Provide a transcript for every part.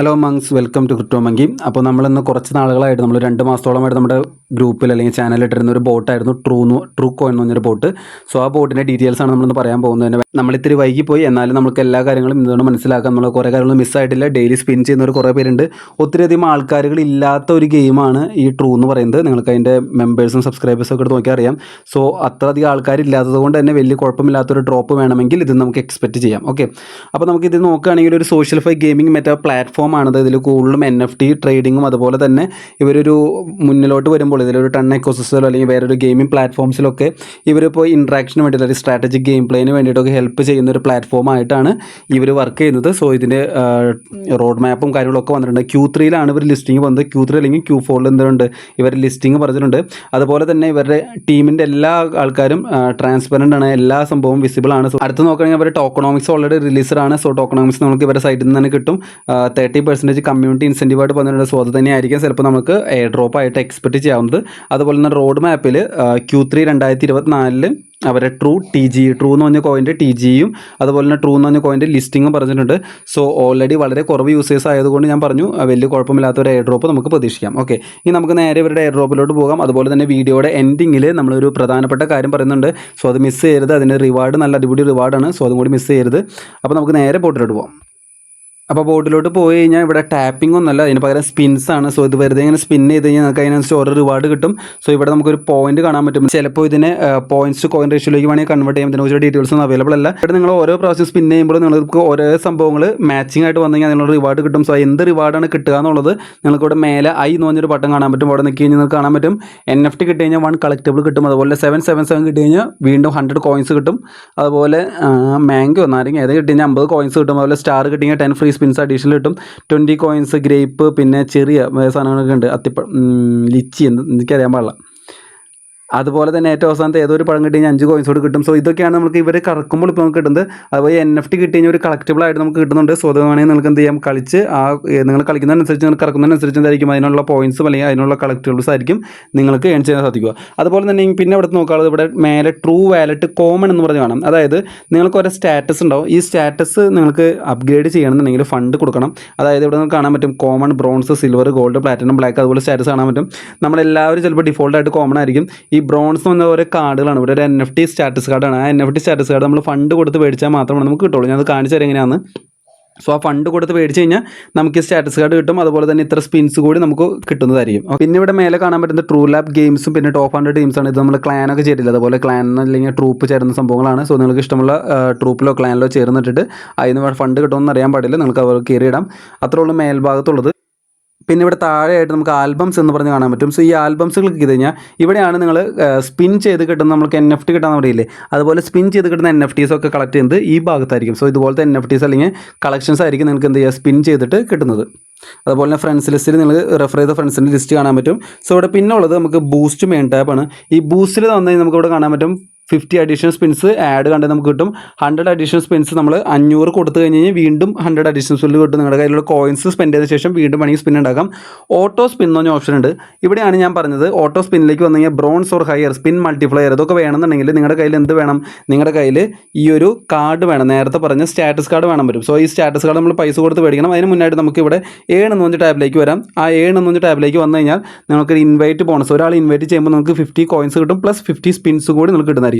Hello മങ്സ്, welcome to crypto monkey. അപ്പോൾ നമ്മളിന്ന് കുറച്ച് നാളുകളായിട്ട് നമ്മൾ 2 മാസത്തോളമായിട്ട് നമ്മുടെ ഗ്രൂപ്പിൽ അല്ലെങ്കിൽ ചാനലിൽ ഇട്ടിരുന്ന ഒരു ബോട്ടായിരുന്നു ട്രൂ കോയിൻ എന്ന് പറഞ്ഞൊരു ബോട്ട്. സോ ആ ബോട്ടിൻ്റെ ഡീറ്റെയിൽസ് ആണ് നമ്മളിന്ന് പറയാൻ പോകുന്നത്. നമ്മളിത്തിരി വൈകിപ്പോയി, എന്നാലും നമുക്ക് എല്ലാ കാര്യങ്ങളും ഇതുകൊണ്ട് മനസ്സിലാക്കാം. നമ്മൾ കുറേ കാര്യങ്ങൾ മിസ്സായിട്ടില്ല. ഡെയിലി സ്പിൻ ചെയ്യുന്നവർ കുറേ പേരുണ്ട്. ഒത്തിരിയധികം ആൾക്കാരുകൾ ഇല്ലാത്ത ഒരു ഗെയിമാണ് ഈ ട്രൂ എന്ന് പറയുന്നത്. നിങ്ങൾക്ക് അതിൻ്റെ മെമ്പേഴ്സും സബ്സ്ക്രൈബേഴ്സും ഒക്കെ എടുത്ത് നോക്കിയാൽ അറിയാം. സോ അത്രയധികം ആൾക്കാരില്ലാത്തത് കൊണ്ട് തന്നെ വലിയ കുഴപ്പമില്ലാത്തൊരു ഡ്രോപ്പ് വേണമെങ്കിൽ ഇത് നമുക്ക് എക്സ്പെക്റ്റ് ചെയ്യാം. ഓക്കെ, അപ്പോൾ നമുക്കിത് നോക്കുകയാണെങ്കിൽ ഒരു social phi gaming meta platform ആണത്. ഇതിൽ കൂടുതലും NFT ട്രേഡിങ്ങും അതുപോലെ തന്നെ ഇവരൊരു മുന്നിലോട്ട് വരുമ്പോൾ ഇതിലൊരു ടൺ എക്കോസിസ്റ്റമോ അല്ലെങ്കിൽ വേറൊരു ഗെയിമിംഗ് പ്ലാറ്റ്ഫോംസിലൊക്കെ ഇവരിപ്പോൾ ഇൻട്രാക്ഷന് വേണ്ടിയിട്ട് ഒരു സ്ട്രാറ്റജിക് ഗെയിം പ്ലേന് വേണ്ടിയിട്ടൊക്കെ ഹെൽപ്പ് ചെയ്യുന്ന ഒരു പ്ലാറ്റ്ഫോമായിട്ടാണ് ഇവർ വർക്ക് ചെയ്യുന്നത്. സോ ഇതിൻ്റെ റോഡ് മാപ്പും കാര്യങ്ങളൊക്കെ വന്നിട്ടുണ്ട്. Q3 ഇവർ ലിസ്റ്റിംഗ് വന്നത്. Q3 അല്ലെങ്കിൽ Q4 എന്തുണ്ട് ഇവർ ലിസ്റ്റിംഗ് പറഞ്ഞിട്ടുണ്ട്. അതുപോലെ തന്നെ ഇവരുടെ ടീമിൻ്റെ എല്ലാ ആൾക്കാരും ട്രാൻസ്പെറൻ്റ് ആണ്, എല്ലാ സംഭവവും വിസിബിൾ ആണ്. സോ അടുത്ത് നോക്കുകയാണെങ്കിൽ അവർ ടോക്കണോമിക്സ് ഓൾറെഡി റിലീസറാണ്. സോ ടോക്കണോമിക്സ് നമുക്ക് ഇവരുടെ സൈറ്റിൽ നിന്ന് തന്നെ കിട്ടും. 30% കമ്മ്യൂണിറ്റി ഇൻസെൻറ്റീവായിട്ട് പറഞ്ഞിട്ടുണ്ട്. സോ അത് തന്നെയായിരിക്കും ചിലപ്പോൾ നമുക്ക് എയർ ഡ്രോപ്പ് ആയിട്ട് എക്സ്പെക്റ്റ് ചെയ്യാവുന്നത്. അതുപോലെ തന്നെ റോഡ് മാപ്പിൽ Q3 2024 അവരെ ട്രൂ എന്ന് പറഞ്ഞ കോയിൻ്റെ TGയും അതുപോലെ തന്നെ ട്രൂ എന്ന് പറഞ്ഞ കോയിൻ്റെ ലിസ്റ്റിങ്ങും പറഞ്ഞിട്ടുണ്ട്. സോ ഓൾറെഡി വളരെ കുറവ് യൂസേഴ്സ് ആയതുകൊണ്ട് ഞാൻ പറഞ്ഞു വലിയ കുഴപ്പമില്ലാത്ത ഒരു എയർ ഡ്രോപ്പ് നമുക്ക് പ്രതീക്ഷിക്കാം. ഓക്കെ, ഇനി നമുക്ക് നേരെ ഇവരുടെ എയർ ഡ്രോപ്പിലോട്ട് പോകാം. അതുപോലെ തന്നെ വീഡിയോയുടെ എൻഡിങ്ങിൽ നമ്മളൊരു പ്രധാനപ്പെട്ട കാര്യം പറയുന്നുണ്ട്. സോ അത് മിസ് ചെയ്യരുത്. അതിൻ്റെ റിവാർഡ് നല്ല അടിപൊളി റിവാർഡാണ്. സോ അതും കൂടി മിസ് ചെയ്യരുത്. അപ്പോൾ നമുക്ക് നേരെ ബോട്ടിലോട്ട് പോകാം. അപ്പോൾ ബോട്ടിലോട്ട് പോയി കഴിഞ്ഞാൽ ഇവിടെ ടാപ്പിംഗ് ഒന്നുമല്ല, അതിന് പകരം സ്പിൻസ് ആണ്. സോ ഇത് വെറുതെ ഇങ്ങനെ സ്പിൻ ചെയ്ത് കഴിഞ്ഞാൽ നമുക്ക് അതിനനുസരിച്ച് ഓരോ റിവാർഡ് കിട്ടും. സോ ഇവിടെ നമുക്കൊരു പോയിന്റ് കാണാൻ പറ്റും. ചിലപ്പോൾ ഇതിനെ പോയിന്റ്സ് ടു കോയിൻ റേഷ്യോയിലേക്ക് വേണമെങ്കിൽ കൺവേർട്ട് ചെയ്യാൻ പറ്റുന്ന ഡീറ്റെയിൽസ് ഒന്നും അവൈലബിൾ അല്ല. ഇവിടെ നിങ്ങൾ ഓരോ പ്രാവശ്യം സ്പിൻ ചെയ്യുമ്പോൾ നിങ്ങൾക്ക് ഓരോ സംഭവങ്ങൾ മാച്ചിങ് ആയിട്ട് വന്നു കഴിഞ്ഞാൽ അതിനുള്ള റിവാർഡ് കിട്ടും. സോ എന്ത് റിവാർഡാണ് കിട്ടുക എന്നുള്ളത് നിങ്ങൾക്ക് ഇവിടെ മേലെ ഐ എന്ന് പറഞ്ഞൊരു ബട്ടൺ കാണാൻ പറ്റും. അവിടെ നിൽക്കി കഴിഞ്ഞാൽ നിങ്ങൾക്ക് കാണാൻ പറ്റും. NFT കിട്ടി കഴിഞ്ഞാൽ 1 കളക്റ്റബിൾ കിട്ടും. അതുപോലെ 777 കിട്ടി കഴിഞ്ഞാൽ വീണ്ടും 100 കോയിൻസ് കിട്ടും. അതുപോലെ മാംഗോ നാരങ്ങ ഏത് കിട്ടി കഴിഞ്ഞാൽ 50 കോയിൻസ് കിട്ടും. അതുപോലെ സ്റ്റാർ കിട്ടി കഴിഞ്ഞാൽ 10 ഫ്രീ സ്പിൻസ് അഡീഷണൽ കിട്ടും. 20 കോയിൻസ് ഗ്രേപ്പ്, പിന്നെ ചെറിയ സാധനങ്ങളൊക്കെ ഉണ്ട്. ലിച്ചി എനിക്കറിയാൻ പാടില്ല. അതുപോലെ തന്നെ ഏറ്റവും അവസാനത്തെ ഏതൊരു പഴം കിട്ടി കഴിഞ്ഞാൽ 5 കോയിൻസ് കൂടി കിട്ടും. സോ ഇതൊക്കെയാണ് നമുക്ക് ഇവർ കറക്കുമ്പോൾ ഇപ്പോൾ നമുക്ക് കിട്ടുന്നത്. അതുപോലെ NFT കിട്ടി കഴിഞ്ഞാൽ ഒരു കളക്റ്റബിൾ ആയിട്ട് നമുക്ക് കിട്ടുന്നുണ്ട്. സോ അത് വേണമെങ്കിൽ നിങ്ങൾക്ക് എന്ത് ചെയ്യാം, കളിച്ച് നിങ്ങൾ കളിക്കുന്നതിനനുസരിച്ച് നിങ്ങൾ കറക്കുന്നതിനനുസരിച്ച് എന്തായിരിക്കും അതിനുള്ള പോയിൻസും അല്ലെങ്കിൽ അതിനുള്ള കളക്റ്റബിൾസ് ആയിരിക്കും നിങ്ങൾക്ക് ഏൺ ചെയ്യാൻ സാധിക്കുക. അതുപോലെ തന്നെ പിന്നെ ഇവിടെ നോക്കാനുള്ളത് ഇവിടെ മേലെ ട്രൂ വാലറ്റ് കോമൺ എന്ന് പറഞ്ഞ് കാണാം. അതായത് നിങ്ങൾക്ക് ഒരു സ്റ്റാറ്റസ് ഉണ്ടാവും. ഈ സ്റ്റാറ്റസ് നിങ്ങൾക്ക് അപ്ഗ്രേഡ് ചെയ്യണമെന്നുണ്ടെങ്കിൽ ഫണ്ട് കൊടുക്കണം. അതായത് ഇവിടെ നിങ്ങൾക്ക് കാണാൻ പറ്റും common, bronze, silver, gold, platinum, black, അതുപോലെ സ്റ്റാറ്റസ് കാണാൻ പറ്റും. നമ്മളെല്ലാവരും ചിലപ്പോൾ ഡിഫോൾട്ടായിട്ട് കോമൺ ആയിരിക്കും. ഈ ബ്രോൺസ് എന്ന് പറഞ്ഞ ഓരോ കാർഡുകളാണ്. ഇവിടെ ഒരു NFT സ്റ്റാറ്റസ് കാർഡാണ്. ആ NFT സ്റ്റാറ്റസ് കാർഡ് നമ്മൾ ഫണ്ട് കൊടുത്ത് മേടിച്ചാൽ മാത്രമാണ് നമുക്ക് കിട്ടുള്ളൂ. ഞാൻ അത് കാണിച്ചു തരാം എങ്ങനെയാണ്. സോ ആ ഫണ്ട് കൊടുത്ത് മേടിച്ച് കഴിഞ്ഞാൽ നമുക്ക് സ്റ്റാറ്റസ് കാർഡ് കിട്ടും. അതുപോലെ തന്നെ ഇത്ര സ്പിൻസ് കൂടി നമുക്ക് കിട്ടുന്നതായിരിക്കും. പിന്നെ ഇവിടെ മേലെ കാണാൻ പറ്റുന്ന ട്രൂ ലാബ് ഗെയിംസും പിന്നെ ടോപ്പ് 100 ടീംസാണ്. ഇത് നമ്മൾ ക്ലാനൊക്കെ ചേരില്ല. അതുപോലെ ക്ലാൻ അല്ലെങ്കിൽ ട്രൂപ്പ് ചേരുന്ന സംഭവങ്ങളാണ്. സോ നിങ്ങൾക്ക് ഇഷ്ടമുള്ള ട്രൂപ്പിലോ ക്ലാനിലോ ചേർന്നിട്ട് അതിന് ഫണ്ട് കിട്ടുമെന്ന് അറിയാൻ പാടില്ല. നിങ്ങൾക്ക് അവർ കയറിയിടാം. അത്രേ ഉള്ളൂ മേൽഭാഗത്തുള്ളത്. പിന്നെ ഇവിടെ താഴെയായിട്ട് നമുക്ക് ആൽബംസ് എന്ന് പറഞ്ഞ് കാണാൻ പറ്റും. സോ ഈ ആൽബംസ് ക്ലിക്ക് ചെയ്ത് കഴിഞ്ഞാൽ ഇവിടെയാണ് നിങ്ങൾ സ്പിൻ ചെയ്ത് കിട്ടുന്ന നമുക്ക് NFT കിട്ടാൻ പറയില്ലേ, അതുപോലെ സ്പിൻ ചെയ്ത് കിട്ടുന്ന NFTs ഒക്കെ കളക്ട് ചെയ്യുന്നത് ഈ ഭാഗത്തായിരിക്കും. സോ ഇതുപോലത്തെ NFTs അല്ലെങ്കിൽ കളക്ഷൻസ് ആയിരിക്കും നിങ്ങൾക്ക് എന്ത് ചെയ്യുക, സ്പിൻ ചെയ്തിട്ട് കിട്ടുന്നത്. അതുപോലെ തന്നെ ഫ്രണ്ട്സ് ലിസ്റ്റിൽ നിങ്ങൾ റെഫർ ചെയ്ത ഫ്രണ്ട്സിൻ്റെ ലിസ്റ്റ് കാണാൻ പറ്റും. സോ ഇവിടെ പിന്നെ ഉള്ളത് നമുക്ക് ബൂസ്റ്റ് മെയിൻ ടാപ്പാണ്. ഈ ബൂസ്റ്റിൽ വന്നു കഴിഞ്ഞാൽ നമുക്ക് ഇവിടെ കാണാൻ പറ്റും 50 അഡീഷണൽ സ്പിൻസ് ആഡ് കണ്ട് നമുക്ക് കിട്ടും. 100 അഡീഷണൽ സ്പിൻസ് നമ്മൾ 500 കൊടുത്തു കഴിഞ്ഞ് കഴിഞ്ഞാൽ വീണ്ടും 100 അഡീഷണൽ സ്പിൻ കിട്ടും. നിങ്ങളുടെ കയ്യിലുള്ള കോയിൻസ് സ്പെൻഡ് ചെയ്ത ശേഷം വീണ്ടും വേണമെങ്കിൽ സ്പിൻ ഉണ്ടാക്കാം. ഓട്ടോ സ്പിൻ എന്ന് പറഞ്ഞ ഓപ്ഷൻ ഉണ്ട്. ഇവിടെയാണ് ഞാൻ പറഞ്ഞത് ഓട്ടോ സ്പിന്നിലേക്ക് വന്നു കഴിഞ്ഞാൽ bronze or higher spin multiplier ഇതൊക്കെ വേണമെന്നുണ്ടെങ്കിൽ നിങ്ങളുടെ കയ്യിൽ എന്ത് വേണം, നിങ്ങളുടെ കയ്യിൽ ഈ ഒരു കാർഡ് വേണം. നേരത്തെ പറഞ്ഞ സ്റ്റാറ്റസ് കാർഡ് വേണം വരും. സോ ഈ സ്റ്റാറ്റസ് കാർഡ് നമ്മൾ പൈസ കൊടുത്ത് മേടിക്കണം. അതിന് മുന്നായിട്ട് നമുക്ക് ഇവിടെ ഏൺ എന്ന് പറഞ്ഞ ടാബിലേക്ക് വരാം. ആ ഏൺ എന്ന് പറഞ്ഞ ടാബിലേക്ക് വന്നു കഴിഞ്ഞാൽ നിങ്ങൾക്ക് ഇൻവൈറ്റ് ബോണസ്, ഒരാൾ ഇൻവൈറ്റ് ചെയ്യുമ്പോൾ നമുക്ക് 50 കോയിൻസ് കിട്ടും. പ്ലസ് 50 സ്പിൻസ് കൂടി നമുക്ക് കിട്ടുന്നതായിരിക്കും.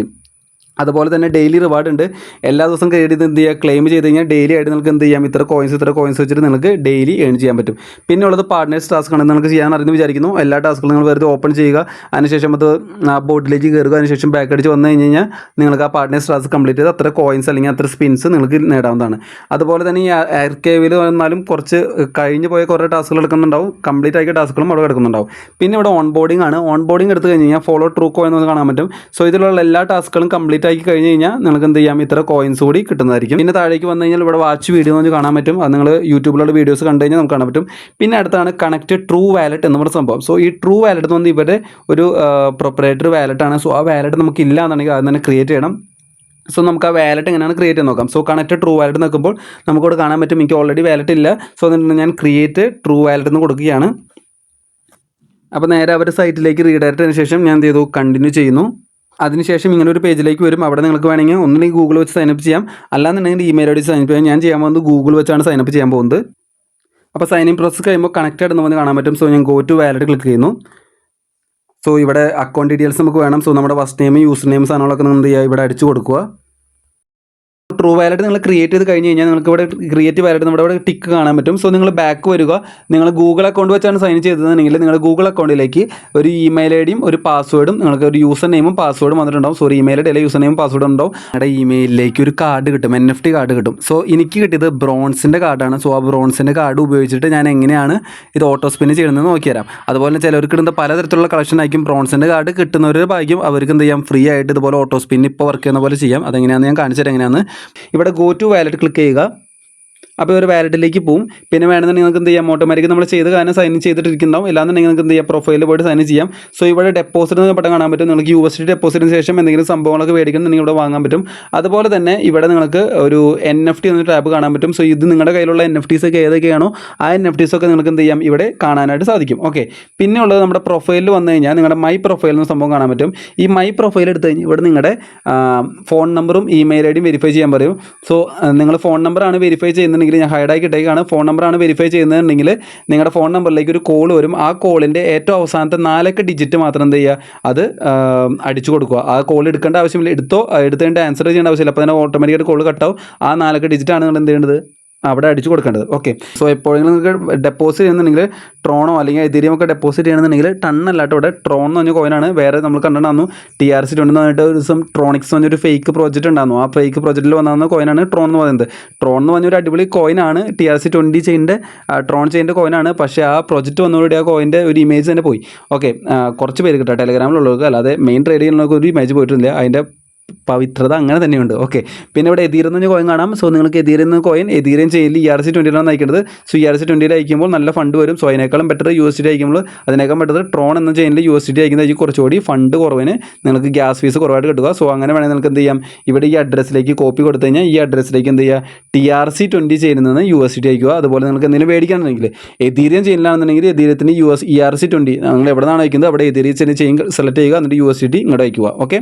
അതുപോലെ തന്നെ ഡെയിലി റിവാർഡ് ഉണ്ട്. എല്ലാ ദിവസവും കയറി എന്ത് ചെയ്യുക, ക്ലെയിം ചെയ്ത് കഴിഞ്ഞാൽ ഡെയിലി ആയിട്ട് നിങ്ങൾക്ക് എന്ത് ചെയ്യാം, ഇത്ര കോയിൻസ് വെച്ചിട്ട് നിങ്ങൾക്ക് ഡെയിലി ഏൺ ചെയ്യാൻ പറ്റും. പിന്നെ ഉള്ളത് പാർട്ട്നേഴ്സ് ടാസ്ക് ആണ്. നിങ്ങൾക്ക് ചെയ്യാൻ അറിയുന്നു വിചാരിക്കുന്നു. എല്ലാ ടാസ്കുകളും നിങ്ങൾ വെറുതെ ഓപ്പൺ ചെയ്യുക. അതിനുശേഷം അത് ആ ബോട്ടിലേക്ക് കയറുക. അതിനുശേഷം ബാക്ക് അടിച്ച് വന്നു കഴിഞ്ഞാൽ നിങ്ങൾക്ക് ആ പാർട്ട്നേഴ്സ് ടാസ്ക് കംപ്ലീറ്റ് ചെയ്ത് അത്ര കോയിൻസ് അല്ലെങ്കിൽ അത്ര സ്പിൻസ് നിങ്ങൾക്ക് നേടാവുന്നതാണ്. അതുപോലെ തന്നെ ഈ ആർക്കേവിൽ വന്നാലും കുറച്ച് കഴിഞ്ഞ് പോയ കുറേ ടാസ്കുകൾ എടുക്കുന്നുണ്ടാവും. കംപ്ലീറ്റ് ആക്കിയ ടാസ്കുകളും അവിടെ കിടക്കുന്നുണ്ടാവും. പിന്നെ ഇവിടെ ഓൺ ബോർഡിംഗ് ആണ്. ഓൺ ബോർഡിംഗ് എടുത്ത് കഴിഞ്ഞ് കഴിഞ്ഞാൽ ഫോളോ ട്രൂ കോയിൻ എന്ന് കാണാൻ പറ്റും. സോ ഇതിലുള്ള എല്ലാ ടാസ്കുകളും കംപ്ലീറ്റ് ആക്കി കഴിഞ്ഞ് കഴിഞ്ഞാൽ നിങ്ങൾക്ക് എന്ത് ചെയ്യാം, ഇത്ര കോയിൻസ് കൂടി കിട്ടുന്നതായിരിക്കും. പിന്നെ താഴേക്ക് വന്നു കഴിഞ്ഞാൽ ഇവിടെ വാച്ച് വീഡിയോ എന്ന് കാണാൻ പറ്റും. അത് നിങ്ങൾ യൂട്യൂബിലുള്ള വീഡിയോസ് കണ്ടു കഴിഞ്ഞാൽ നമുക്ക് കാണാൻ പറ്റും. പിന്നെ അടുത്താണ് കണക്ട് ട്രൂ വാലറ്റ് എന്ന് പറഞ്ഞ സംഭവം. സോ ഈ ട്രൂ വാലറ്റ് എന്ന് പറഞ്ഞാൽ ഇവരുടെ ഒരു പ്രൊപ്പറേറ്ററി വാലറ്റ് ആണ്. സോ ആ വാലറ്റ് നമുക്ക് ഇല്ല എന്നുണ്ടെങ്കിൽ അത് തന്നെ ക്രിയേറ്റ് ചെയ്യണം. സോ നമുക്ക് ആ വാലറ്റ് എങ്ങനെയാണ് ക്രിയേറ്റ് ചെയ്ത് നോക്കാം. സോ കണക്ട് ട്രൂ വാലറ്റ് നോക്കുമ്പോൾ നമുക്കിവിടെ കാണാൻ പറ്റും എനിക്ക് ഓൾറെഡി വാലറ്റ് ഇല്ല. സോ അതുകൊണ്ട് ഞാൻ ക്രിയേറ്റ് ട്രൂ വാലറ്റ് എന്ന് കൊടുക്കുകയാണ്. അപ്പോൾ നേരെ അവരുടെ സൈറ്റിലേക്ക് റീഡയറക്റ്റ് ചെയ്തതിന് ശേഷം ഞാൻ എന്ത് ചെയ്തു, കണ്ടിന്യൂ ചെയ്യുന്നു. അതിനുശേഷം ഇങ്ങനെ ഒരു പേജിലേക്ക് വരും. അവിടെ നിങ്ങൾക്ക് വേണമെങ്കിൽ ഒന്നുകിൽ ഗൂഗിൾ വെച്ച് സൈനപ്പ് ചെയ്യാം, അല്ലാന്നുണ്ടെങ്കിൽ ഇമെയിൽ ഐ ഡി സൈനപ്പ് ചെയ്യാം. ഞാൻ ചെയ്യാൻ പോകുന്നത് ഗൂഗിൾ വെച്ചാണ് സൈനപ്പ് ചെയ്യാൻ പോകുന്നത്. അപ്പോൾ സൈൻ ഇൻ പ്രോസസ് കഴിയുമ്പോൾ കണക്റ്റഡ് എന്ന് പറഞ്ഞ് കാണാൻ പറ്റും. സോ ഞാൻ ഗോ ടു വാലറ്റ് ക്ലിക്ക് ചെയ്യുന്നു. സോ ഇവിടെ അക്കൗണ്ട് ഡീറ്റെയിൽസ് നമുക്ക് വേണം. സോ നമ്മുടെ ഫസ്റ്റ് നെയിം, യൂസർ നെയിം സാധനങ്ങളൊക്കെ എന്ത് ചെയ്യുക, ഇവിടെ അടിച്ചു കൊടുക്കുക. ട്രൂ വാലറ്റ് നിങ്ങൾ ക്രിയേറ്റ് ചെയ്ത് കഴിഞ്ഞ് കഴിഞ്ഞാൽ നിങ്ങൾക്ക് ഇവിടെ ക്രിയേറ്റ് വാലറ്റ് നമ്മുടെ ഇവിടെ ടിക്ക് കാണാൻ പറ്റും. സോ നിങ്ങൾ ബാക്ക് വരിക. നിങ്ങൾ ഗൂഗിൾ അക്കൗണ്ട് വെച്ചാണ് സൈൻ ചെയ്തതെന്നുണ്ടെങ്കിൽ നിങ്ങളുടെ ഗൂഗിൾ അക്കൗണ്ടിലേക്ക് ഒരു ഇമെയിൽ ഐ ഡിയും ഒരു പാസ്വേഡും, നിങ്ങൾക്ക് ഒരു യൂസർ നെയിമും പാസ്വേഡും വന്നിട്ടുണ്ടാവും. സോറി, ഇമെയിൽ ഐ ഡി യൂസർ നെയിമും പാസ്വേഡും ഉണ്ടാവും. നിങ്ങളുടെ ഇമെയിലിലേക്ക് ഒരു കാർഡ് കിട്ടും, NFT കാർഡ് കിട്ടും. സോ എനിക്ക് കിട്ടിയത് ബ്രോൺസിൻ്റെ കാർഡാണ്. സോ ആ ബ്രോൺസിൻ്റെ കാർഡ് ഉപയോഗിച്ചിട്ട് ഞാൻ എങ്ങനെയാണ് ഇത് ഓട്ടോ സ്പിൻ ചെയ്യുന്നത് നോക്കിത്തരാം. അതുപോലെ തന്നെ ചിലർക്ക് ഇടുന്ന പലതരത്തിലുള്ള കളക്ഷൻ ആയിരിക്കും. ബ്രോൺസിൻ്റെ കാർഡ് കിട്ടുന്നവരുടെ ഭാഗ്യം, അവർക്ക് എന്ത് ചെയ്യാം, ഫ്രീ ആയിട്ട് ഇതുപോലെ ഓട്ടോ സ്പിൻ ഇപ്പോൾ വർക്ക് ചെയ്യുന്ന പോലെ ചെയ്യാം. അതെങ്ങനെയാണെന്ന് ഞാൻ കാണിച്ചു തരാം എങ്ങനെയാണ്. ഇവിടെ ഗോ ടു വാലറ്റ് ക്ലിക്ക് ചെയ്യുക. അപ്പോൾ ഒരു വാലറ്റിലേക്ക് പോകും. പിന്നെ വേണമെന്നുണ്ടെങ്കിൽ നിങ്ങൾക്ക് എന്ത് ചെയ്യാം, ഓട്ടോമാറ്റിക് നമ്മൾ ചെയ്ത് കാരണം സൈൻ ചെയ്തിട്ടിരിക്കുന്നുണ്ടാവും. ഇല്ലാന്നുണ്ടെങ്കിൽ നിങ്ങൾക്ക് എന്ത് ചെയ്യാം, പ്രൊഫൈലിൽ പോയിട്ട് സൈൻ ചെയ്യാം. സോ ഇവിടെ ഡെപ്പോസിറ്റ് എന്ന് ബട്ടൺ കാണാൻ പറ്റും. നിങ്ങൾക്ക് USD ഡെപ്പോസിറ്റിന് ശേഷം എന്തെങ്കിലും സംഭവങ്ങളൊക്കെ മേടിക്കണമെന്നുണ്ടെങ്കിൽ ഇവിടെ വാങ്ങാൻ പറ്റും. അതുപോലെ തന്നെ ഇവിടെ നിങ്ങൾക്ക് ഒരു NFT എന്നൊരു ടാബ് കാണാൻ പറ്റും. സോ ഇത് നിങ്ങളുടെ കയ്യിലുള്ള NFTs ഒക്കെ ഏതൊക്കെയാണോ ആ NFTs ഒക്കെ നിങ്ങൾക്ക് എന്ത് ചെയ്യാം, ഇവിടെ കാണാനായിട്ട് സാധിക്കും. ഓക്കെ, പിന്നെ ഉള്ളത് നമ്മുടെ പ്രൊഫൈലിൽ വന്നു കഴിഞ്ഞാൽ നിങ്ങളുടെ മൈ പ്രൊഫൈൽ എന്ന സംഭവം കാണാൻ പറ്റും. ഈ മൈ പ്രൊഫൈൽ എടുത്ത് കഴിഞ്ഞാൽ ഇവിടെ നിങ്ങളുടെ ഫോൺ നമ്പറും ഇമെയിൽ ഐ ഡിയും വെരിഫൈ ചെയ്യാൻ പറയും. സോ നിങ്ങൾ ഫോൺ നമ്പറാണ് വെരിഫൈ ചെയ്യുന്നുണ്ടെങ്കിൽ ഞാൻ ഹൈഡായി കിട്ടേക്കാണ്. ഫോൺ നമ്പറാണ് വെരിഫൈ ചെയ്യുന്നതെന്നുണ്ടെങ്കിൽ നിങ്ങളുടെ ഫോൺ നമ്പറിലേക്ക് ഒരു കോൾ വരും. ആ കോളിൻ്റെ ഏറ്റവും അവസാനത്തെ 4 അക്ക ഡിജിറ്റ് മാത്രം എന്ത് ചെയ്യുക, അത് അടിച്ചു കൊടുക്കുക. ആ കോൾ എടുക്കേണ്ട ആവശ്യമില്ല, എടുത്തേണ്ട ആൻസർ ചെയ്യേണ്ട ആവശ്യമില്ല. അപ്പോൾ തന്നെ ഓട്ടോമാറ്റിക്കായിട്ട് കോൾ കട്ടാവും. ആ 4 അക്ക ഡിജിറ്റാണ് നിങ്ങൾ എന്ത് ചെയ്യേണ്ടത്, അവിടെ അടിച്ചു കൊടുക്കേണ്ടത്. ഓക്കെ, സോ എപ്പോഴെങ്കിലും നിങ്ങൾക്ക് ഡെപ്പോസിറ്റ് ചെയ്യുന്നുണ്ടെങ്കിൽ ട്രോണോ അല്ലെങ്കിൽ എതീരിയം ഒക്കെ ഡെപ്പോസിറ്റ് ചെയ്യണമെന്നുണ്ടെങ്കിൽ ടണ്ണല്ലാട്ടോ ഇവിടെ ട്രോൺ എന്ന് പറഞ്ഞ കോയിനാണ്. വേറെ നമ്മൾ കണ്ടിട്ടുണ്ടായിരുന്നു TRC20 എന്ന് പറഞ്ഞിട്ട് ഒരു ദിവസം ട്രോണിക്സ് പറഞ്ഞൊരു ഫേക്ക് പ്രോജക്റ്റ് ഉണ്ടായിരുന്നു. ആ ഫേക്ക് പ്രോജക്റ്റിൽ വന്ന കോയിനാണ് ട്രോൺ എന്ന് പറയുന്നത്. ട്രോൺ എന്ന് പറഞ്ഞൊരു അടിപൊളി കോയിനാണ്. TRC20 ചെയിൻ്റെ Tron ചെയിൻ്റെ കോയിനാണ്. പക്ഷേ ആ പ്രോജക്റ്റ് വന്നതോടെ ആ കോയിൻ്റെ ഒരു ഇമേജ് തന്നെ പോയി. ഓക്കെ, കുറച്ച് പേര് കിട്ടുക ടെലഗ്രാമിലുള്ളവർക്ക്, അല്ലാതെ മെയിൻ ട്രേഡ് ചെയ്യുന്നവർക്ക് ഒരു ഇമേജ് പോയിട്ടില്ല. അതിൻ്റെ പവിത്രത അങ്ങനെ തന്നെയുണ്ട്. ഓക്കെ, പിന്നെ ഇവിടെ എതീരം എന്ന് കോയിൻ കാണാം. സോ നിങ്ങൾക്ക് എതീരം എന്ന കോയിൻ എതീരം ചെയിനിൽ ERC20 അയക്കേണ്ടത്. സോ ERC20 അയക്കുമ്പോൾ നല്ല ഫണ്ട് വരും. സോ അതിനേക്കാളും ബെറ്റർ USDT അയക്കുമ്പോൾ അതിനേക്കാൾ ബെറ്റർ ട്രോൺ എന്ന ചെയിനിൽ USDT അയക്കുന്നതായിരിക്കും കുറച്ചുകൂടി ഫണ്ട് കുറവിന് നിങ്ങൾക്ക് ഗ്യാസ് ഫീസ് കുറവായിട്ട് കിട്ടുക. സോ അങ്ങനെ വേണമെങ്കിൽ നിങ്ങൾക്ക് എന്ത് ചെയ്യാം, ഇവിടെ ഈ അഡ്രസ്സിലേക്ക് കോപ്പി കൊടുത്തു കഴിഞ്ഞാൽ ഈ അഡ്രസ്സിലേക്ക് എന്ത് ചെയ്യുക, TRC20 ചെയിനിൽ നിന്ന് USDT അയക്കുക. അതുപോലെ നിങ്ങൾക്ക് എന്തെങ്കിലും മേടിക്കുകയാണെന്നുണ്ടെങ്കിൽ എതീരിയം ചെയിനിലാണെന്നുണ്ടെങ്കിൽ എതീരത്തിന് ERC20 നിങ്ങൾ എവിടെ നിന്നാണ് അയക്കുന്നത് അവിടെ എതീരിയം ചെയിൻ സെലക്ട് ചെയ്യുക, എന്നിട്ട് USDT ഇങ്ങോട്ട് അയക്കുക. ഓക്കെ,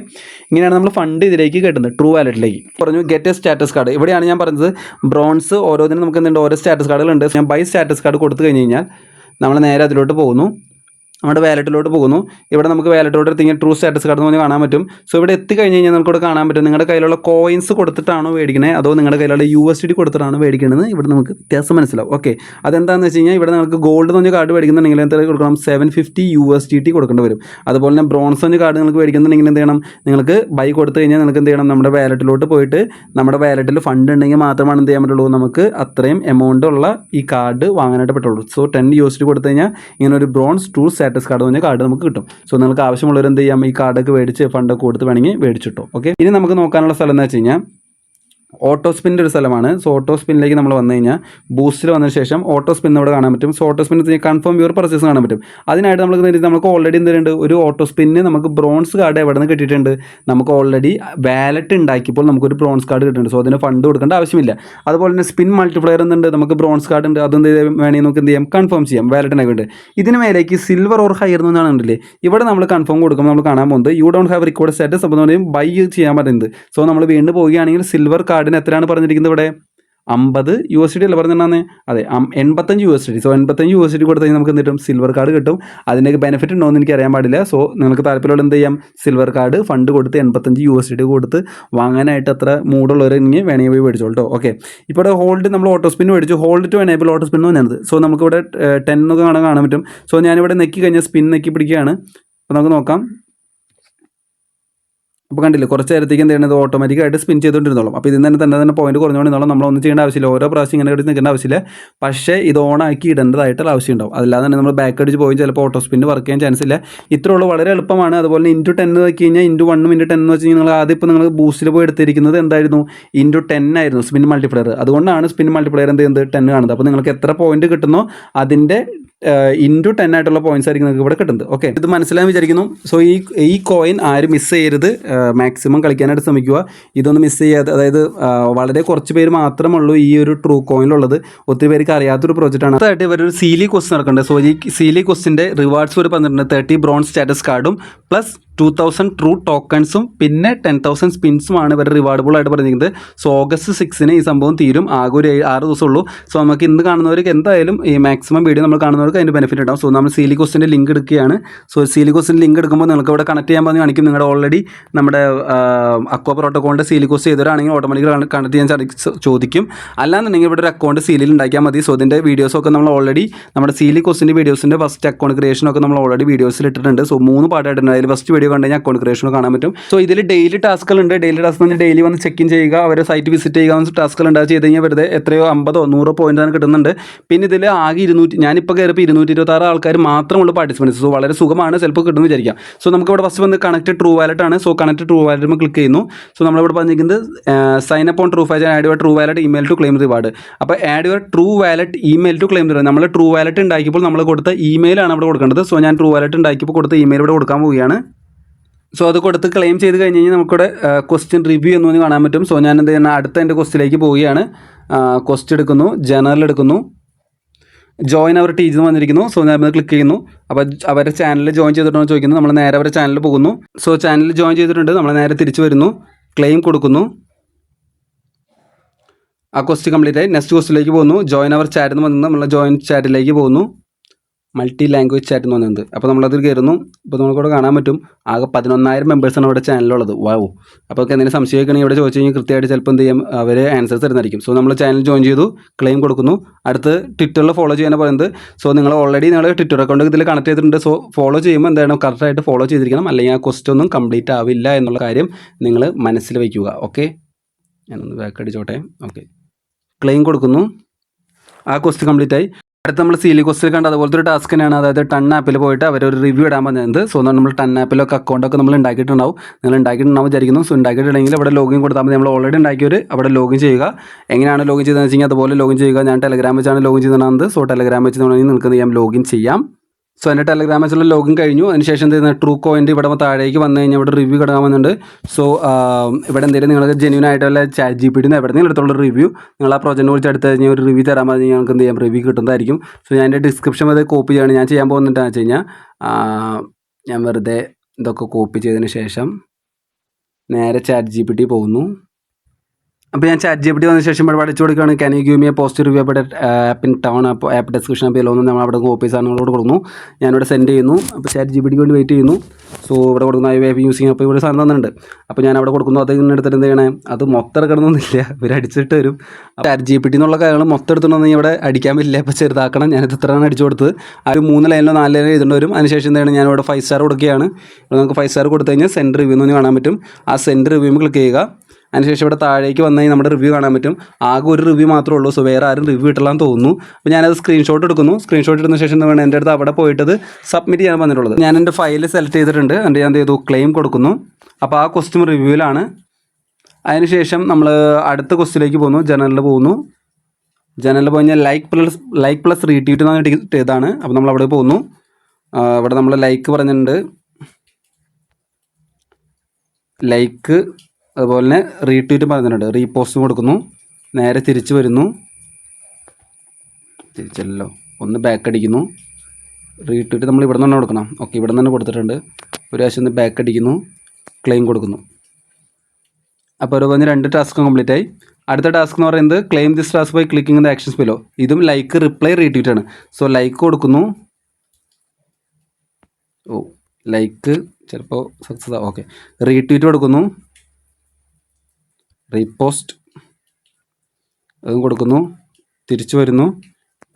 ഇങ്ങനെയാണ് നമ്മൾ ഫണ്ട് ഇതിലേക്ക് കിട്ടുന്നത്, ട്രൂ വാലറ്റിലേക്ക്. പറഞ്ഞു ഗെറ്റ് എ സ്റ്റാറ്റസ് കാർഡ്. ഇവിടെയാണ് ഞാൻ പറഞ്ഞത് ബ്രോൺസ് ഓരോന്നിനും നമുക്ക് എന്തുണ്ട്, ഓരോ സ്റ്റാറ്റസ് കാർഡുകളുണ്ട്. ഞാൻ ബൈ സ്റ്റാറ്റസ് കാർഡ് കൊടുത്തു കഴിഞ്ഞ് കഴിഞ്ഞാൽ നമ്മൾ നേരെ അതിലോട്ട് പോകുന്നു, നമ്മുടെ വാലറ്റിലോട്ട് പോകുന്നു. ഇവിടെ നമുക്ക് വാലറ്റിലോട്ട് എത്തിക്കഴിഞ്ഞാൽ ട്രൂ സ്റ്റാറ്റസ് കാർഡ് എന്ന് പറഞ്ഞാൽ കാണാൻ പറ്റും. സോ ഇവിടെ എത്തിക്കഴിഞ്ഞ് കഴിഞ്ഞാൽ നമുക്ക് ഇവിടെ കാണാൻ പറ്റും നിങ്ങളുടെ കയ്യിലുള്ള കോയിൻസ് കൊടുത്തിട്ടാണോ മേടിക്കണേ അതോ നിങ്ങളുടെ കയ്യിലുള്ള USDT കൊടുത്തിട്ടാണോ മേടിക്കണമെന്ന് ഇവിടെ നമുക്ക് വ്യത്യാസം മനസ്സിലാവും. ഓക്കെ, അതെന്താണെന്ന് വെച്ച് കഴിഞ്ഞാൽ ഇവിടെ നിങ്ങൾക്ക് ഗോൾഡ് എന്ന് പറഞ്ഞ കാർഡ് മേടിക്കുന്നുണ്ടെങ്കിൽ എന്തായാലും കൊടുക്കണം, 750 USDT കൊടുക്കേണ്ടി വരും. അതുപോലെ തന്നെ ബ്രോൺസ് എന്ന കാർഡ് നിങ്ങൾക്ക് മേടിക്കുന്നുണ്ടെങ്കിൽ എന്ത് ചെയ്യണം, നിങ്ങൾക്ക് ബൈ കൊടുത്തു കഴിഞ്ഞാൽ നിങ്ങൾക്ക് എന്ത് ചെയ്യണം, നമ്മുടെ വാലറ്റിലോട്ട് പോയിട്ട് നമ്മുടെ വാലറ്റിൽ ഫണ്ട് ഉണ്ടെങ്കിൽ മാത്രമാണ് എന്ത് ചെയ്യാൻ പറ്റുള്ളൂ, നമുക്ക് അത്രയും എമൗണ്ട് ഉള്ള ഈ കാർഡ് വാങ്ങാനായിട്ട് പറ്റുള്ളൂ. സോ 10 USDT കൊടുത്തു കഴിഞ്ഞാൽ ഇങ്ങനെ ഒരു ബ്രോൺസ് ട്രൂ സ്റ്റാറ്റസ് കാർഡ് പറഞ്ഞ കാർഡ് നമുക്ക് കിട്ടും. സോ നിങ്ങൾക്ക് ആവശ്യമുള്ളവർ എന്ത് ചെയ്യാം, ഈ കാർഡൊക്കെ മേടിച്ച് ഫണ്ടൊക്കെ കൊടുത്ത് വേണമെങ്കിൽ മേടിച്ചിട്ടോ. ഓക്കെ, ഇനി നമുക്ക് നോക്കാനുള്ള സ്ഥലം എന്ന് വെച്ച് കഴിഞ്ഞാൽ ഓട്ടോ സ്പിൻ്റെ ഒരു സ്ഥലമാണ്. സോ ഓട്ടോ സ്പിന്നിലേക്ക് നമ്മൾ വന്നു കഴിഞ്ഞാൽ ബൂസ്റ്റിൽ വന്നതിന് ശേഷം ഓട്ടോ സ്പിൻ ഇവിടെ കാണാൻ പറ്റും. So auto spin confirm your purchase കാണാൻ പറ്റും. അതിനായിട്ട് നമുക്ക് ഓൾറെഡി എന്തുണ്ട്, ഒരു ഓട്ടോ സ്പിന്ന് നമുക്ക് ബ്രോൺസ് കാർഡ് എവിടെ നിന്ന് കിട്ടിയിട്ടുണ്ട്, നമുക്ക് ഓൾറെഡി വാലറ്റ് ഉണ്ടാക്കിയപ്പോൾ നമുക്കൊരു ബ്രോൺസ് കാർഡ് കിട്ടുന്നുണ്ട്. സോ അതിന് ഫണ്ട് കൊടുക്കേണ്ട ആവശ്യമില്ല. അതുപോലെ തന്നെ സ്പിൻ മൾട്ടിപ്ലയർ എന്നുണ്ട്, നമുക്ക് ബ്രോൺസ് കാർഡ് ഉണ്ട്, അതെന്ത് വേണമെങ്കിൽ നമുക്ക് എന്ത് ചെയ്യാം, കൺഫേം ചെയ്യാം വാലറ്റിനെ വേണ്ടി. ഇതിന് മേലേക്ക് സിൽവർ ഓർ ഹയർ എന്നാണ് ഉണ്ടല്ലേ, ഇവിടെ നമ്മൾ കൺഫേം കൊടുക്കുമ്പോൾ നമ്മൾ കാണാൻ പോകുന്നത് you don't have record status. അപ്പോൾ നമ്മൾ ബൈ ചെയ്യാൻ പറ്റുന്നത്. സോ നമ്മൾ വീണ്ടും പോവുകയാണെങ്കിൽ സിൽവർ കാർഡിന് എത്രയാണ് പറഞ്ഞിരിക്കുന്നത്, ഇവിടെ 50 USDT അല്ല പറഞ്ഞിട്ടുണ്ടാകുന്നത്, അതെ 85 USDT. സോ 85 USDT കൊടുത്തു കഴിഞ്ഞാൽ നമുക്ക് എന്ത് കിട്ടും, സിൽവർ കാർഡ് കിട്ടും. അതിനൊക്കെ ബെനിഫിറ്റ് ഉണ്ടോ എന്ന് എനിക്ക് അറിയാൻ പാടില്ല. സോ നിങ്ങൾക്ക് താല്പര്യമുള്ള എന്ത് ചെയ്യാം, സിൽവർ കാർഡ് ഫണ്ട് കൊടുത്ത് 85 USDT കൊടുത്ത് വാങ്ങാനായിട്ട് അത്ര മൂടുള്ളവർ ഇനി വേണമെങ്കിൽ പോയി മേടിച്ചോളൂ കേട്ടോ. ഓക്കെ, ഇപ്പോൾ ഹോൾഡ് നമ്മൾ ഓട്ടോ സ്പിൻ മേടിച്ചു, hold to enable auto spin തന്നെയാണ്. സോ നമുക്കിവിടെ 10 ഒക്കെ കാണാൻ പറ്റും. സോ ഞാനിവിടെ നെക്കി കഴിഞ്ഞാൽ സ്പിൻ നെക്കി പിടിക്കുകയാണ്. അപ്പോൾ നമുക്ക് നോക്കാം. അപ്പോൾ കണ്ടില്ലേ, കുറച്ച് നേരത്തേക്ക് എന്ത് ചെയ്യുന്നത്, ഓട്ടോമാറ്റിക്കായിട്ട് സ്പിൻ ചെയ്തുകൊണ്ടിരുന്നോളും. അപ്പോൾ ഇതിൽ തന്നെ പോയിന്റ് കുറഞ്ഞുകൊണ്ടിരുന്നോളും. നമ്മളൊന്നും ചെയ്യേണ്ട ആവശ്യമില്ല, ഓരോ പ്രാവശ്യം ഇങ്ങനെ എടുത്ത് നിൽക്കേണ്ട ആവശ്യമില്ല. പക്ഷേ ഇത് ഓണാക്കി ഇടേണ്ടതായിട്ടുള്ള ആവശ്യം ഉണ്ടാവും. അല്ലാതെ തന്നെ നമ്മൾ ബാക്ക് അടിച്ച് പോയി ചിലപ്പോൾ ഓട്ടോ സ്പിൻ വർക്ക് ചെയ്യാൻ ചാൻസ് ഇല്ല. ഇത്രയുള്ളൂ, വളരെ എളുപ്പമാണ്. അതുപോലെ ×10 നോക്കി കഴിഞ്ഞാൽ ×1 ×10 എന്ന് വെച്ച് കഴിഞ്ഞാൽ നിങ്ങൾ ആദ്യം ഇപ്പോൾ നിങ്ങൾ ബൂസ്റ്റിൽ പോയി എടുത്തിരിക്കുന്നത് എന്തായിരുന്നു, ×10 ആയിരുന്നു സ്പിൻ മൾട്ടിപ്ലയർ. അതുകൊണ്ടാണ് സ്പിൻ മൾട്ടിപ്ലയർ എന്ത് ചെയ്യുന്നത് 10 കാണുന്നത്. അപ്പോൾ നിങ്ങൾക്ക് എത്ര പോയിന്റ് കിട്ടുന്നോ അതിൻ്റെ ×10 ആയിട്ടുള്ള പോയിന്റ്സ് ആയിരിക്കും നിങ്ങൾക്ക് ഇവിടെ കിട്ടുന്നത്. ഓക്കെ, ഇത് മനസ്സിലായി വിചാരിക്കുന്നു. സോ ഈ കോയിൻ ആരും മിസ് ചെയ്യരുത്, മാക്സിമം കളിക്കാനായിട്ട് ശ്രമിക്കുക. ഇതൊന്നും മിസ് ചെയ്യാതെ, അതായത് വളരെ കുറച്ച് പേര് മാത്രമേ ഉള്ളൂ ഈ ഒരു ട്രൂ കോയിനുള്ളത്. ഒത്തിരി പേർക്ക് അറിയാത്തൊരു പ്രോജക്റ്റാണ്. അതായിട്ട് ഇവരൊരു സീലി ക്വസ്റ്റൻ നടക്കുന്നുണ്ട്. സോ ഈ സീലി ക്വസ്റ്റിൻ്റെ റിവാർഡ്സ് ഒരു പറഞ്ഞിട്ടുണ്ട്, 30 ബ്രോൺസ് സ്റ്റാറ്റസ് കാർഡും പ്ലസ് 2000 ട്രൂ ടോക്കൺസും പിന്നെ 10,000 സ്പിൻസുമാണ് ഇവരുടെ റിവാർഡബിൾ ആയിട്ട് പറഞ്ഞിരിക്കുന്നത്. സോ August 6 ഈ സംഭവം തീരും. ആകെ ഒരു 6 ദിവസമുള്ളൂ. സോ നമുക്ക് ഇന്ന് കാണുന്നവർക്ക് എന്തായാലും ഈ മാക്സിമം വീഡിയോ നമ്മൾ കാണുന്നവർക്ക് അതിൻ്റെ ബെനിഫിറ്റ് ഉണ്ടാവും. സോ നമ്മൾ സീലിക്കോസിൻ്റെ ലിങ്ക് എടുക്കുകയാണ്. സോ സീലിക്കോസിൻ്റെ ലിങ്ക് എടുക്കുമ്പോൾ നിങ്ങൾക്ക് ഇവിടെ കണക്ട് ചെയ്യാൻ പറഞ്ഞ് കാണിക്കും. നിങ്ങളുടെ ഓൾറെഡി നമ്മുടെ അക്വ പ്രോട്ടോക്കോളിൻ്റെ സീലിക്കോസ് ചെയ്തവരാണെങ്കിൽ ഓട്ടോമാറ്റിക്കലി കണക്ട് ചെയ്യാൻ ചോദിക്കും. അല്ലാന്നുണ്ടെങ്കിൽ ഇവിടെ ഒരു അക്കൗണ്ട് സീലിൽ ഉണ്ടാക്കിയാൽ മതി. സോ ഇതിൻ്റെ വീഡിയോസൊക്കെ നമ്മൾ ഓൾറെഡി നമ്മുടെ സീലിക്കോസിൻ്റെ വീഡിയോസിൻ്റെ ഫസ്റ്റ് അക്കൗണ്ട് ക്രിയേഷനൊക്കെ നമ്മൾ ഓൾറെഡി വീഡിയോസിൽ ഇട്ടിട്ടുണ്ട്. സോ 3 പാർട്ടായിട്ടുണ്ട്. അതിൽ ഫസ്റ്റ് വീഡിയോ കണ്ടു കഴിഞ്ഞാൽ അക്കൗണ്ട് ക്രിയേഷൻ കാണാൻ പറ്റും. സോ ഇതിൽ ഡെയിലി ടാസ്കുകളുണ്ട്. ഡെയിലി ടാസ്ക് എന്ന് പറഞ്ഞാൽ ഡെയിലി വന്ന് ചെക്ക് ഇൻ ചെയ്യുക, അവരെ സൈറ്റ് വിസിറ്റ് ചെയ്യുക എന്ന ടാസ്കുകളുണ്ട്. അത് ചെയ്ത് കഴിഞ്ഞാൽ വെറുതെ എത്രയോ 50-100 പോയിന്റാണ് കിട്ടുന്നുണ്ട്. പിന്നെ ഇതിൽ ആകെ 200, ഞാനിപ്പോൾ കയറിപ്പോൾ 226 ആൾക്കാർ മാത്രമുള്ള പാർട്ടിസിപ്പൻസ്. സോ വളരെ സുഖമാണ്, ചിലപ്പോൾ കിട്ടുമെന്ന് വിചാരിക്കാം. സോ നമുക്ക് ഇവിടെ ഫസ്റ്റ് വന്ന് കണക്ട് ട്രൂ വാലറ്റ് ആണ്. So connect true wallet click ചെയ്യുന്നു. സോ നമ്മളിവിടെ പറഞ്ഞിരിക്കുന്നത് sign up on true wallet, add your true wallet email to claim reward. അപ്പോൾ add your true wallet email to claim reward. നമ്മൾ true wallet ഉണ്ടാക്കിയപ്പോൾ നമ്മൾ കൊടുത്ത ഇമെയിലാണ് അവിടെ കൊടുക്കേണ്ടത്. സോ ഞാൻ ട്രൂ വാലറ്റ് ഉണ്ടാക്കിയപ്പോൾ കൊടുത്ത ഇമെയിൽ ഇവിടെ കൊടുക്കാൻ പോവുകയാണ്. സോ അത് കൊടുത്ത് ക്ലെയിം ചെയ്ത് കഴിഞ്ഞ് കഴിഞ്ഞാൽ നമുക്കിവിടെ ക്വസ്റ്റ്യൻ റിവ്യൂ എന്ന് പറഞ്ഞ് കാണാൻ പറ്റും. സോ ഞാൻ എന്ത് ചെയ്യുന്ന അടുത്ത എൻ്റെ ക്വസ്റ്റിലേക്ക് പോവുകയാണ്. ക്വസ്റ്റ്യൻ എടുക്കുന്നു, ജനറൽ എടുക്കുന്നു, ജോയിൻ അവർ ടീച്ചർ വന്നിരിക്കുന്നു. സോ ഞാൻ ക്ലിക്ക് ചെയ്യുന്നു. അപ്പോൾ അവരുടെ ചാനലിൽ ജോയിൻ ചെയ്തിട്ടുണ്ടോ ചോദിക്കുന്നു. നമ്മൾ നേരെ അവരുടെ ചാനലിൽ പോകുന്നു. സോ ചാനലിൽ ജോയിൻ ചെയ്തിട്ടുണ്ട്. നമ്മൾ നേരെ തിരിച്ച് വരുന്നു, ക്ലെയിം കൊടുക്കുന്നു. ആ ക്വസ്റ്റ്യൻ കംപ്ലീറ്റ് ആയി. നെക്സ്റ്റ് ക്വസ്റ്റിലേക്ക് പോകുന്നു. ജോയിൻ അവർ ചാറ്റ് എന്ന് വന്ന് നമ്മൾ ജോയിൻ ചാറ്റിലേക്ക് പോകുന്നു. മൾട്ടി ലാംഗ്വേജ് ചാറ്റ് എന്ന് പറയുന്നത്. അപ്പോൾ നമ്മളതിൽ കയറുന്നു. ഇപ്പോൾ നമുക്കിവിടെ കാണാൻ പറ്റും ആകെ 11,000 മെമ്പേഴ്സാണ് ഇവിടെ ചാനലുള്ളത്. വാവ്. അപ്പോൾ എന്തെങ്കിലും സംശയമൊക്കെയാണെങ്കിൽ ഇവിടെ ചോദിച്ചു കഴിഞ്ഞാൽ കൃത്യമായിട്ട് ചിലപ്പോൾ എന്ത് ചെയ്യും, അവർ ആൻസേഴ്സ് തരുന്നതായിരിക്കും. സോ നമ്മൾ ചാനൽ ജോയിൻ ചെയ്തു, ക്ലെയിം കൊടുക്കുന്നു. അടുത്ത് ട്വിറ്ററിൽ ഫോളോ ചെയ്യാൻ പറയുന്നത്. സോ നിങ്ങൾ ഓൾറെഡി നിങ്ങൾ ട്വിറ്റർ അക്കൗണ്ട് ഇതിൽ കണക്ട് ചെയ്തിട്ടുണ്ട്. സോ ഫോളോ ചെയ്യുമ്പോൾ എന്താണ് കറക്റ്റായിട്ട് ഫോളോ ചെയ്തിരിക്കണം, അല്ലെങ്കിൽ ആ ക്വസ്റ്റ്യൻ ഒന്നും കംപ്ലീറ്റ് ആവില്ല എന്നുള്ള കാര്യം നിങ്ങൾ മനസ്സിൽ വയ്ക്കുക. ഓക്കെ, ഞാനൊന്ന് ബാക്ക് അടിച്ചോട്ടെ. ഓക്കെ, ക്ലെയിം കൊടുക്കുന്നു. ആ ക്വസ്റ്റ്യൻ കംപ്ലീറ്റ് ആയി. അടുത്ത് നമ്മൾ സീലിക്കോസിൽ കണ്ട അതുപോലത്തെ ഒരു ടാസ്ക് തന്നെയാണ്. അതായത് ടൺ ആപ്പിൽ പോയിട്ട് അവരൊരു റിവ്യൂ ഇടാൻ പറഞ്ഞത്. സോ നമ്മൾ ടൺ ആപ്പിലൊക്കെ അക്കൗണ്ടൊക്കെ നമ്മൾ ഉണ്ടാക്കിയിട്ടുണ്ടാവും. നിങ്ങൾ ഉണ്ടാക്കിയിട്ടുണ്ടാവും വിചാരിക്കുന്നു. സോ ഉണ്ടാക്കിയിട്ടുണ്ടെങ്കിൽ അവിടെ ലോഗിൻ കൊടുത്താൽ മതി. നമ്മൾ ഓൾറെഡി ഉണ്ടാക്കിയവർ അവിടെ ലോഗിൻ ചെയ്യുക. എങ്ങനെയാണ് ലോഗിൻ ചെയ്തതെന്ന് വെച്ച് കഴിഞ്ഞാൽ അതുപോലെ ലോഗിൻ ചെയ്യുക. ഞാൻ ടെലഗ്രാം വെച്ചാണ് ലോഗിൻ ചെയ്തത്. സോ ടെലഗ്രാം വെച്ച് നിങ്ങൾക്ക് എന്ത് ചെയ്യാം, ലോഗിൻ ചെയ്യാം. സോ എൻ്റെ ടെലഗ്രാം വെച്ചുള്ള ലോഗിൻ കഴിഞ്ഞു. അതിനുശേഷം എന്ത് ചെയ്യുന്നത്, ട്രൂ കോയിൻ്റെ ഇവിടെ താഴേക്ക് വന്നു കഴിഞ്ഞാൽ ഇവിടെ റിവ്യൂ കിടക്കാൻ വന്നിട്ടുണ്ട്. സോ ഇവിടെ എന്തെങ്കിലും നിങ്ങൾക്ക് ജെന്യൂൻ ആയിട്ടുള്ള ചാറ്റ് GPT എവിടെ നിന്ന് എടുത്തുള്ള റിവ്യൂ നിങ്ങൾ ആ പ്രോജക്റ്റിനെ കുറിച്ച് എടുത്ത് കഴിഞ്ഞാൽ ഒരു റിവ്യൂ തരാൻ മതി. ഞങ്ങൾക്ക് എന്ത് ചെയ്യാം, റിവ്യൂ കിട്ടുന്നതായിരിക്കും. സോ ഞാൻ എൻ്റെ ഡിസ്ക്രിപ്ഷൻ അത് കോപ്പി ചെയ്യാണ്. ഞാൻ ചെയ്യാൻ പോകുന്നതെന്ന് വെച്ച് കഴിഞ്ഞാൽ ഞാൻ വെറുതെ ഇതൊക്കെ കോപ്പി ചെയ്തതിന് ശേഷം നേരെ ചാറ്റ് GPT പോകുന്നു. അപ്പോൾ ഞാൻ ചാറ്റ് GPT വന്ന ശേഷം ഇവിടെ അടിച്ചു കൊടുക്കുകയാണ്. Can you give me a positive review about app in town. അപ്പോൾ ആപ്പ് ഡിസ്ക്രിപ്ഷൻ അപ്പോൾ എല്ലാം നമ്മൾ അവിടെ കോപ്പി സാധനങ്ങളോട് കൊടുക്കുന്നു. ഞാനിവിടെ സെൻഡ് ചെയ്യുന്നു. അപ്പോൾ ചാറ്റ് GPT വേണ്ടി വെയിറ്റ് ചെയ്യുന്നു. സോ ഇവിടെ കൊടുക്കുന്ന ഐ ആപ്പ് യൂസിങ്. അപ്പോൾ ഇവിടെ സാധനം തന്നിട്ടുണ്ട്. അപ്പോൾ ഞാൻ അവിടെ കൊടുക്കുന്നു. അത് ഇങ്ങനെ എടുത്തിട്ട് എന്ത് ചെയ്യണേ, അത് മൊത്തം എടുക്കണമെന്നില്ല, ഇവർ അടിച്ചിട്ട് വരും. ചാറ്റ് GPT എന്നുള്ള കാര്യങ്ങൾ മൊത്തം എടുത്തിട്ടുണ്ടെങ്കിൽ ഇവിടെ അടിക്കാൻ പറ്റില്ല. അപ്പോൾ ചെറുതാക്കണം. ഞാനിത് ഇത്രയാണ് അടിച്ചു കൊടുത്തത്. ആ ഒരു 3 ലൈനിലോ 4 ലൈനിലോ എഴുതേണ്ടി വരും. അതിനുശേഷം എന്താണ്, ഞാനിവിടെ 5 സ്റ്റാർ കൊടുക്കുകയാണ്. ഇവിടെ നമുക്ക് 5 സ്റ്റാർ കൊടുത്തു കഴിഞ്ഞാൽ സെൻഡ് റിവ്യൂ എന്ന് കാണാൻ പറ്റും. ആ സെൻഡ് റിവ്യൂ ക്ലിക്ക് ചെയ്യുക. അതിനുശേഷം ഇവിടെ താഴേക്ക് വന്നു കഴിഞ്ഞാൽ നമ്മുടെ റിവ്യൂ കാണാൻ പറ്റും. ആകെ ഒരു റിവ്യൂ മാത്രമേ ഉള്ളൂ. സോ വേറെ ആരും റിവ്യൂ ഇട്ടില്ലാന്ന് തോന്നുന്നു. അപ്പോൾ ഞാനത് സ്ക്രീൻഷോട്ട് എടുക്കുന്നു. സ്ക്രീൻഷോട്ട് എടുത്ത ശേഷം വേണം എൻ്റെ അടുത്ത് അവിടെ പോയിട്ടത് സബ്മിറ്റ് ചെയ്യാൻ വന്നിട്ടുള്ളത്. ഞാൻ എൻ്റെ ഫയൽ സെലക്ട് ചെയ്തിട്ടുണ്ട്. എന്നിട്ട് ഞാൻ എന്ത് ചെയ്തു, ക്ലെയിം കൊടുക്കുന്നു. അപ്പോൾ ആ ക്വസ്റ്റ്യൻ റിവ്യൂവിലാണ്. അതിനുശേഷം നമ്മൾ അടുത്ത ക്വസ്റ്റ്യനിലേക്ക് പോകുന്നു. ജനറലിൽ പോകുന്നു. ജനറലിൽ പോയി കഴിഞ്ഞാൽ ലൈക്ക് പ്ലസ് റീട്വീറ്റ് എന്ന് പറഞ്ഞ ഇതാണ്. അപ്പോൾ നമ്മൾ അവിടെ പോകുന്നു. ഇവിടെ നമ്മൾ ലൈക്ക് പറഞ്ഞിട്ടുണ്ട്, ലൈക്ക് അതുപോലെ തന്നെ റീട്വീറ്റ് പറഞ്ഞിട്ടുണ്ട്. റീപോസ്റ്റും കൊടുക്കുന്നു. നേരെ തിരിച്ച് വരുന്നു. തിരിച്ചല്ലോ, ഒന്ന് ബാക്ക് അടിക്കുന്നു. റീട്വീറ്റ് നമ്മൾ ഇവിടെ നിന്ന് തന്നെ കൊടുക്കണം. ഓക്കെ, ഇവിടെ നിന്ന് തന്നെ കൊടുത്തിട്ടുണ്ട്. ഒരു പ്രാവശ്യം ഒന്ന് ബാക്ക് അടിക്കുന്നു, ക്ലെയിം കൊടുക്കുന്നു. അപ്പോൾ ഒരു പറഞ്ഞ് 2 ടാസ്ക് കംപ്ലീറ്റ് ആയി. അടുത്ത ടാസ്ക് എന്ന് പറയുന്നത് claim this task by clicking the actions below. ഇതും ലൈക്ക് റിപ്ലൈ റീട്വീറ്റ് ആണ്. സോ ലൈക്ക് കൊടുക്കുന്നു. ലൈക്ക് ചിലപ്പോൾ സക്സസ് ആവും. ഓക്കെ, റീട്വീറ്റ് കൊടുക്കുന്നു. റീപോസ്റ്റ് അതും കൊടുക്കുന്നു. തിരിച്ചു വരുന്നു,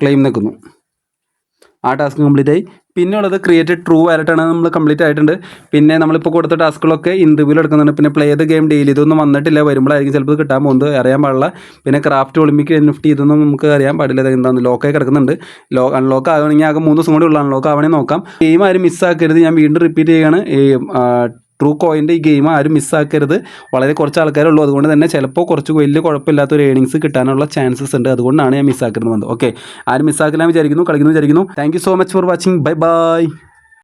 ക്ലെയിം നിൽക്കുന്നു. ആ ടാസ്ക് കംപ്ലീറ്റ് ആയി. പിന്നെ ഉള്ളത് ക്രിയേറ്റഡ് ട്രൂ വാലറ്റാണ്. നമ്മൾ കംപ്ലീറ്റ് ആയിട്ടുണ്ട്. പിന്നെ നമ്മളിപ്പോൾ കൊടുത്ത ടാസ്കുകളൊക്കെ ഇൻ്റർവ്യൂവിൽ എടുക്കുന്നുണ്ട്. പിന്നെ പ്ലേ ദ ഗെയിം ഡെയിലി ഇതൊന്നും വന്നിട്ടില്ല. വരുമ്പോഴായിരിക്കും ചിലപ്പോൾ കിട്ടാൻ പോകുന്നത്, അറിയാൻ പാടില്ല. പിന്നെ ക്രാഫ്റ്റ് ഒളിമ്പിക് NFT ഇതൊന്നും നമുക്ക് അറിയാൻ പാടില്ല. എന്താണെന്ന് ലോക്കായി കിടക്കുന്നുണ്ട്. അൺലോക്ക് ആവണമെങ്കിൽ ആകെ 3 ദിവസം കൂടി ഉള്ള അൺലോക്ക് ആവണേ നോക്കാം. ഗെയിം ആരും മിസ്സാക്കരുത്. ഞാൻ വീണ്ടും റിപ്പീറ്റ് ചെയ്യുകയാണ്. ഈ ട്രൂ കോയിൻ്റെ ഈ ഗെയിം ആരും മിസ്സാക്കരുത്. വളരെ കുറച്ച് ആൾക്കാരുള്ളൂ. അതുകൊണ്ട് തന്നെ ചിലപ്പോൾ കുറച്ച് വലിയ കുഴപ്പമില്ലാത്തൊരു ഏണിങ്സ് കിട്ടാനുള്ള ചാൻസസ് ഉണ്ട്. അതുകൊണ്ടാണ് ഞാൻ മിസ്സാക്കരുത് വന്നത്. ഓക്കെ, ആരും മിസ്സാക്കില്ല വിചാരിക്കുന്നു, കളിക്കുന്നു വിചാരിക്കുന്നു. Thank you so much for watching. Bye bye.